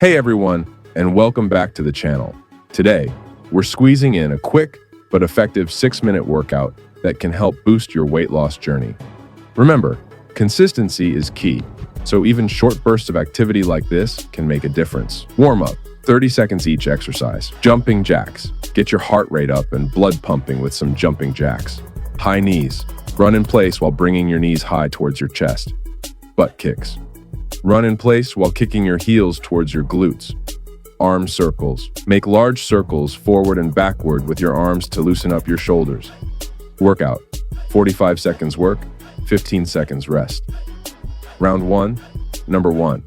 Hey everyone, and welcome back to the channel. Today, we're squeezing in a quick but effective 6-minute workout that can help boost your weight loss journey. Remember, consistency is key, so even short bursts of activity like this can make a difference. Warm up, 30 seconds each exercise. Jumping jacks. Get your heart rate up and blood pumping with some jumping jacks. High knees. Run in place while bringing your knees high towards your chest. Butt kicks. Run in place while kicking your heels towards your glutes. Arm circles. Make large circles forward and backward with your arms to loosen up your shoulders. Workout. 45 seconds work, 15 seconds rest. Round 1, number 1,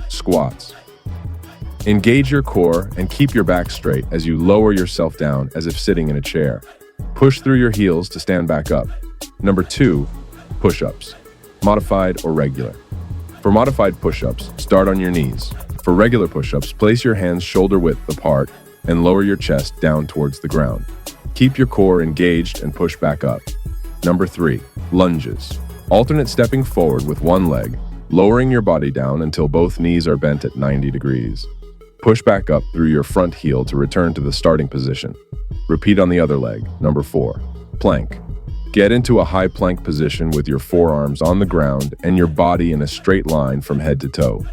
squats. Engage your core and keep your back straight as you lower yourself down as if sitting in a chair. Push through your heels to stand back up. Number 2, push-ups, modified or regular. For modified push-ups, start on your knees. For regular push-ups, place your hands shoulder-width apart and lower your chest down towards the ground. Keep your core engaged and push back up. Number 3, lunges. Alternate stepping forward with one leg, lowering your body down until both knees are bent at 90 degrees. Push back up through your front heel to return to the starting position. Repeat on the other leg. Number 4, plank. Get into a high plank position with your forearms on the ground and your body in a straight line from head to toe.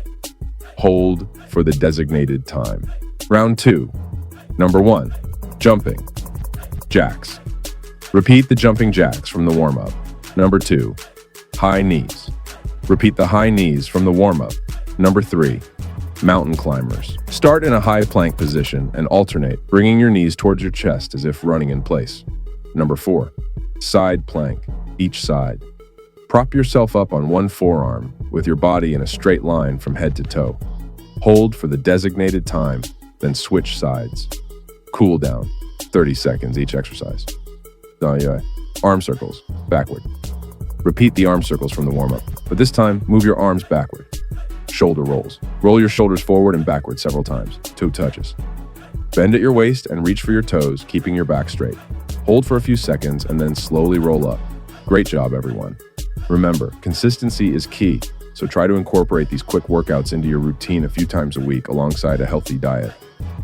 Hold for the designated time. Round 2. Number 1. Jumping jacks. Repeat the jumping jacks from the warm-up. Number 2. High knees. Repeat the high knees from the warm-up. Number 3. Mountain climbers. Start in a high plank position and alternate, bringing your knees towards your chest as if running in place. Number 4. Side plank, each side. Prop yourself up on one forearm with your body in a straight line from head to toe. Hold for the designated time, then switch sides. Cool down, 30 seconds each exercise. Arm circles, backward. Repeat the arm circles from the warm-up, but this time move your arms backward. Shoulder rolls. Roll your shoulders forward and backward several times, toe touches. Bend at your waist and reach for your toes, keeping your back straight. Hold for a few seconds and then slowly roll up. Great job, everyone. Remember, consistency is key, so try to incorporate these quick workouts into your routine a few times a week alongside a healthy diet.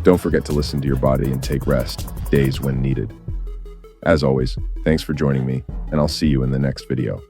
Don't forget to listen to your body and take rest days when needed. As always, thanks for joining me, and I'll see you in the next video.